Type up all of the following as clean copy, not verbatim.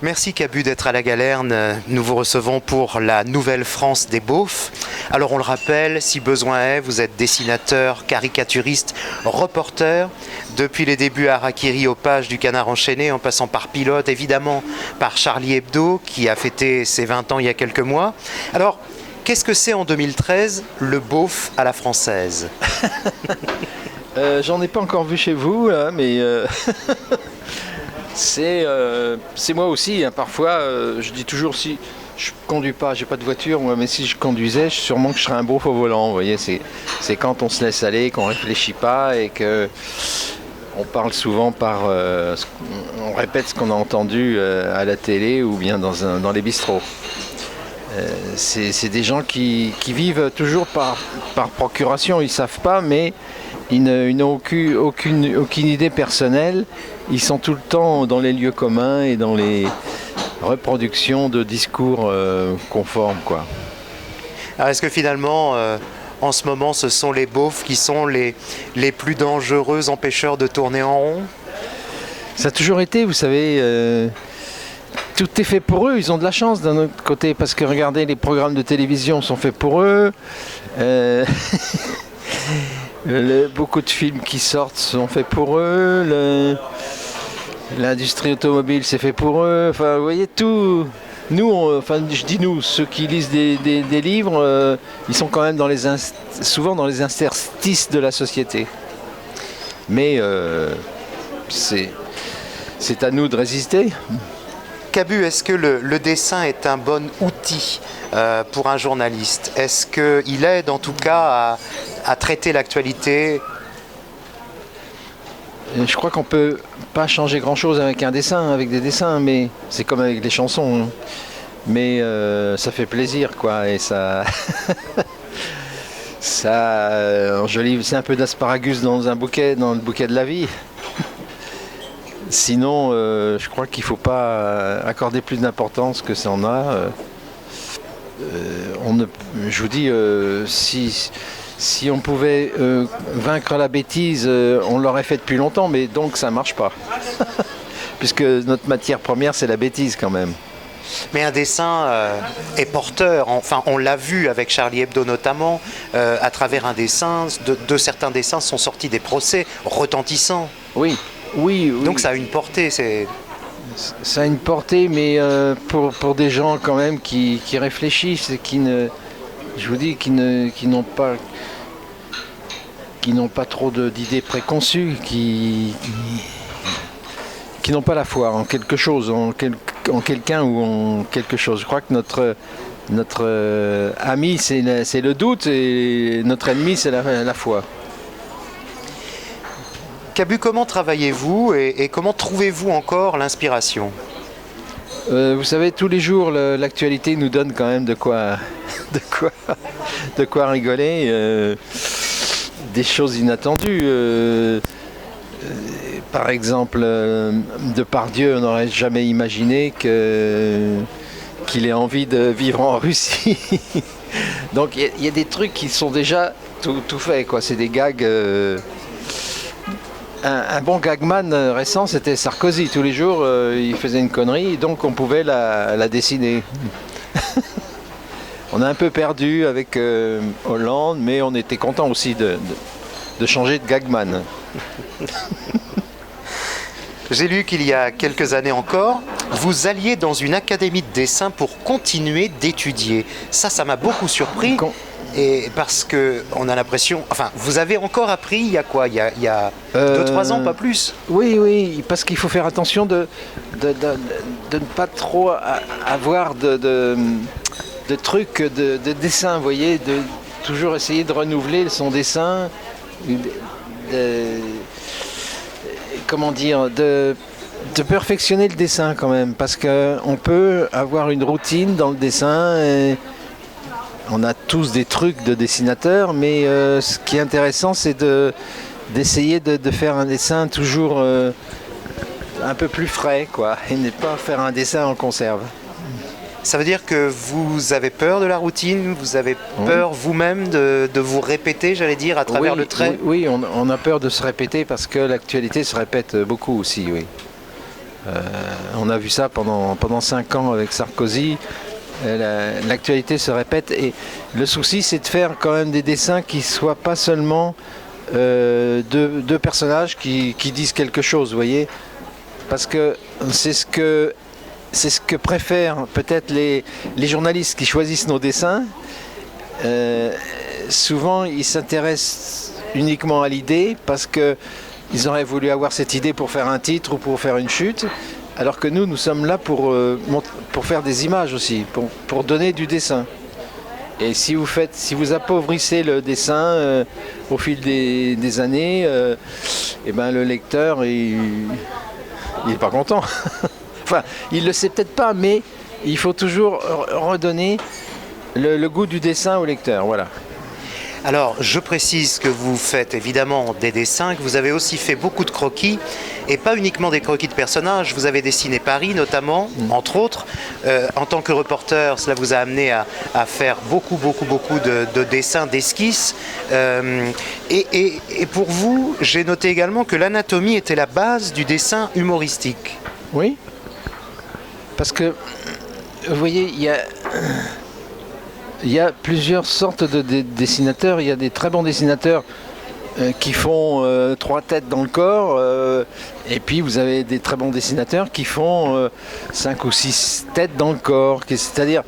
Merci Cabu d'être à la Galerne. Nous vous recevons pour la Nouvelle France des Beaufs. Alors on le rappelle, si besoin est, vous êtes dessinateur, caricaturiste, reporter. Depuis les débuts à Harakiri aux pages du Canard enchaîné, en passant par Pilote, évidemment par Charlie Hebdo, qui a fêté ses 20 ans il y a quelques mois. Alors, qu'est-ce que c'est en 2013, le beauf à la française? J'en ai pas encore vu chez vous, là, mais c'est moi aussi. Hein. Parfois, je dis toujours, si je conduis pas, j'ai pas de voiture, moi, mais si je conduisais, sûrement que je serais un beauf au volant. Vous voyez, c'est quand on se laisse aller, qu'on réfléchit pas et que on parle souvent on répète ce qu'on a entendu à la télé ou bien dans les bistrots. C'est des gens qui vivent toujours par procuration, ils savent pas, mais ils n'ont aucune idée personnelle. Ils sont tout le temps dans les lieux communs et dans les reproductions de discours conformes, quoi. Alors est-ce que finalement, en ce moment, ce sont les beaufs qui sont les plus dangereux empêcheurs de tourner en rond? Ça a toujours été, vous savez, tout est fait pour eux. Ils ont de la chance d'un autre côté, parce que regardez, les programmes de télévision sont faits pour eux. Beaucoup de films qui sortent sont faits pour eux. L'industrie automobile, c'est fait pour eux. Enfin, vous voyez, tout. Nous, je dis nous, ceux qui lisent des livres, ils sont quand même souvent dans les interstices de la société. Mais c'est à nous de résister. Cabu, est-ce que le dessin est un bon outil pour un journaliste? Est-ce qu'il aide en tout cas à traiter l'actualité? Je crois qu'on peut pas changer grand-chose avec des dessins, mais c'est comme avec les chansons. Hein. Mais ça fait plaisir, quoi, et ça, c'est un peu d'asparagus dans le bouquet de la vie. Sinon, je crois qu'il ne faut pas accorder plus d'importance que ça en a. Je vous dis, si on pouvait vaincre la bêtise, on l'aurait fait depuis longtemps, mais donc ça ne marche pas. Puisque notre matière première, c'est la bêtise quand même. Mais un dessin est porteur, enfin on l'a vu avec Charlie Hebdo notamment, à travers un dessin, de certains dessins sont sortis des procès retentissants. Oui. Donc ça a une portée. Ça a une portée, mais pour des gens quand même qui réfléchissent et qui n'ont pas trop d'idées préconçues, qui n'ont pas la foi en quelque chose, en quelqu'un ou en quelque chose. Je crois que notre ami c'est le doute et notre ennemi c'est la foi. Cabu, comment travaillez-vous et comment trouvez-vous encore l'inspiration? Vous savez, tous les jours, l'actualité nous donne quand même de quoi rigoler, des choses inattendues. Par exemple, Depardieu, on n'aurait jamais imaginé qu'il ait envie de vivre en Russie. Donc il y a des trucs qui sont déjà tout faits, quoi. C'est des gags. Un bon gagman récent, c'était Sarkozy. Tous les jours, il faisait une connerie, donc on pouvait la dessiner. On a un peu perdu avec Hollande, mais on était content aussi de changer de gagman. J'ai lu qu'il y a quelques années encore, vous alliez dans une académie de dessin pour continuer d'étudier. Ça m'a beaucoup surpris. Et parce qu'on a l'impression... Enfin, vous avez encore appris il y a quoi? Il y a 2-3 ans, pas plus? Oui, parce qu'il faut faire attention de ne pas trop avoir de trucs de dessin, vous voyez, de toujours essayer de renouveler son dessin, de perfectionner le dessin quand même, parce qu'on peut avoir une routine dans le dessin, et on a tous des trucs de dessinateurs, mais ce qui est intéressant, c'est d'essayer de faire un dessin toujours un peu plus frais, quoi, et ne pas faire un dessin en conserve. Ça veut dire que vous avez peur de la routine, vous avez peur vous-même de vous répéter, j'allais dire, à travers le trait? Oui, on a peur de se répéter parce que l'actualité se répète beaucoup aussi, oui. On a vu ça pendant 5 ans avec Sarkozy. L'actualité se répète et le souci c'est de faire quand même des dessins qui soient pas seulement deux personnages qui disent quelque chose, vous voyez, parce que c'est ce que préfèrent peut-être les journalistes qui choisissent nos dessins. Souvent ils s'intéressent uniquement à l'idée parce que ils auraient voulu avoir cette idée pour faire un titre ou pour faire une chute. Alors que nous sommes là pour faire des images aussi, pour donner du dessin. Et si vous appauvrissez le dessin au fil des années, et ben le lecteur, il est pas content. Enfin, il le sait peut-être pas, mais il faut toujours redonner le goût du dessin au lecteur. Voilà. Alors, je précise que vous faites évidemment des dessins, que vous avez aussi fait beaucoup de croquis, et pas uniquement des croquis de personnages. Vous avez dessiné Paris notamment, entre autres. En tant que reporter, cela vous a amené à faire beaucoup de dessins, d'esquisses. Et pour vous, j'ai noté également que l'anatomie était la base du dessin humoristique. Oui, parce que, vous voyez, il y a plusieurs sortes de dessinateurs. Il y a des très bons dessinateurs qui font 3 têtes dans le corps. Et puis vous avez des très bons dessinateurs qui font 5 ou 6 têtes dans le corps. C'est-à-dire,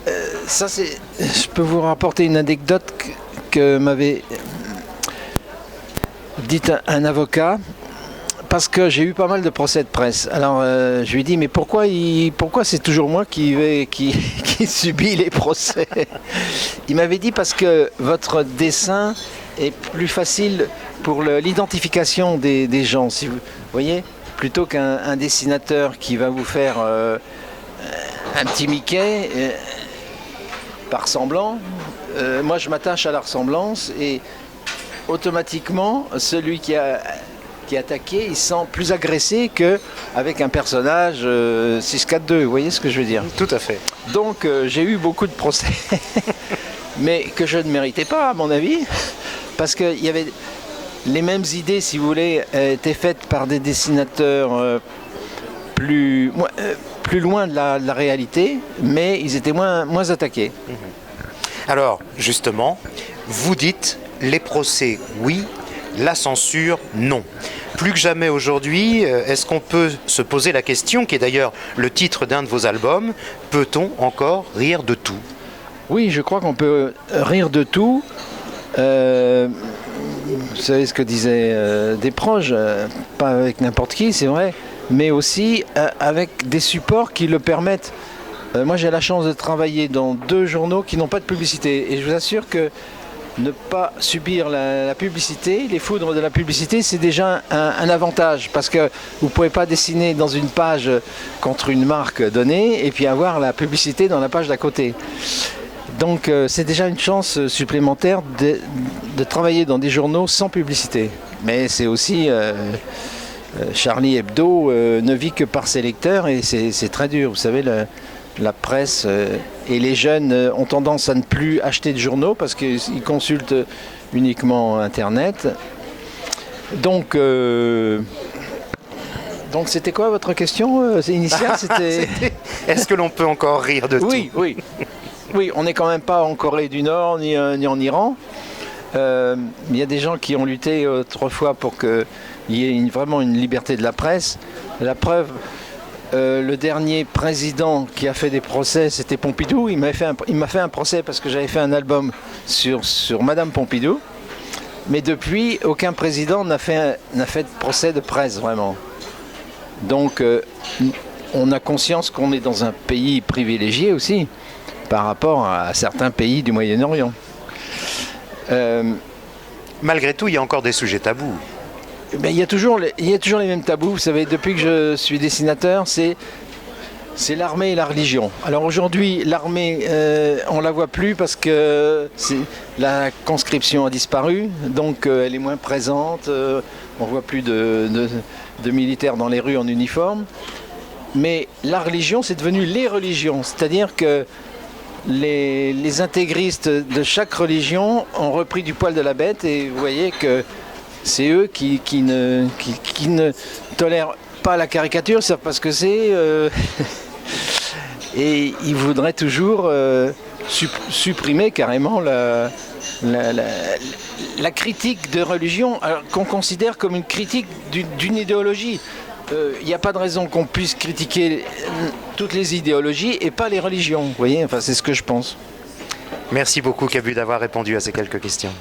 je peux vous rapporter une anecdote que m'avait dite un avocat. Parce que j'ai eu pas mal de procès de presse. Alors je lui ai dit, mais pourquoi c'est toujours moi qui subis les procès? Il m'avait dit parce que votre dessin est plus facile pour l'identification des gens, si vous voyez, plutôt qu'un dessinateur qui va vous faire un petit Mickey par semblant. Moi je m'attache à la ressemblance et automatiquement celui qui est attaqué, il se sent plus agressé qu'avec un personnage 6-4-2, vous voyez ce que je veux dire? Tout à fait. Donc j'ai eu beaucoup de procès, mais que je ne méritais pas à mon avis, parce qu'il y avait les mêmes idées, si vous voulez, étaient faites par des dessinateurs plus loin de la réalité, mais ils étaient moins attaqués. Alors, justement, vous dites les procès, oui, la censure, non. Plus que jamais aujourd'hui, est-ce qu'on peut se poser la question, qui est d'ailleurs le titre d'un de vos albums, peut-on encore rire de tout? Oui, je crois qu'on peut rire de tout. Vous savez ce que disait Desproges, pas avec n'importe qui, c'est vrai, mais aussi avec des supports qui le permettent. Moi, j'ai la chance de travailler dans 2 journaux qui n'ont pas de publicité, et je vous assure que ne pas subir la publicité, les foudres de la publicité, c'est déjà un avantage, parce que vous ne pouvez pas dessiner dans une page contre une marque donnée et puis avoir la publicité dans la page d'à côté. Donc c'est déjà une chance supplémentaire de travailler dans des journaux sans publicité. Mais c'est aussi Charlie Hebdo ne vit que par ses lecteurs et c'est très dur. Vous savez, la presse et les jeunes ont tendance à ne plus acheter de journaux parce qu'ils consultent uniquement Internet. Donc c'était quoi votre question initiale? Est-ce que l'on peut encore rire de tout? Oui, on n'est quand même pas en Corée du Nord ni en Iran. Il y a des gens qui ont lutté autrefois pour qu'il y ait vraiment une liberté de la presse. La preuve, le dernier président qui a fait des procès, c'était Pompidou. Il m'a fait un procès parce que j'avais fait un album sur Madame Pompidou. Mais depuis, aucun président n'a fait de procès de presse, vraiment. Donc, on a conscience qu'on est dans un pays privilégié aussi, par rapport à certains pays du Moyen-Orient. Malgré tout, il y a encore des sujets tabous. Il y a toujours les mêmes tabous. Vous savez, depuis que je suis dessinateur, c'est l'armée et la religion. Alors aujourd'hui, l'armée, on ne la voit plus parce que la conscription a disparu, donc elle est moins présente. On ne voit plus de militaires dans les rues en uniforme. Mais la religion, c'est devenu les religions. C'est-à-dire que les intégristes de chaque religion ont repris du poil de la bête et vous voyez que c'est eux qui ne tolèrent pas la caricature, ils savent pas ce que c'est. Et ils voudraient toujours supprimer carrément la critique de religion, qu'on considère comme une critique d'une idéologie. Il n'y a pas de raison qu'on puisse critiquer toutes les idéologies et pas les religions. Vous voyez, enfin, c'est ce que je pense. Merci beaucoup, Cabu, d'avoir répondu à ces quelques questions.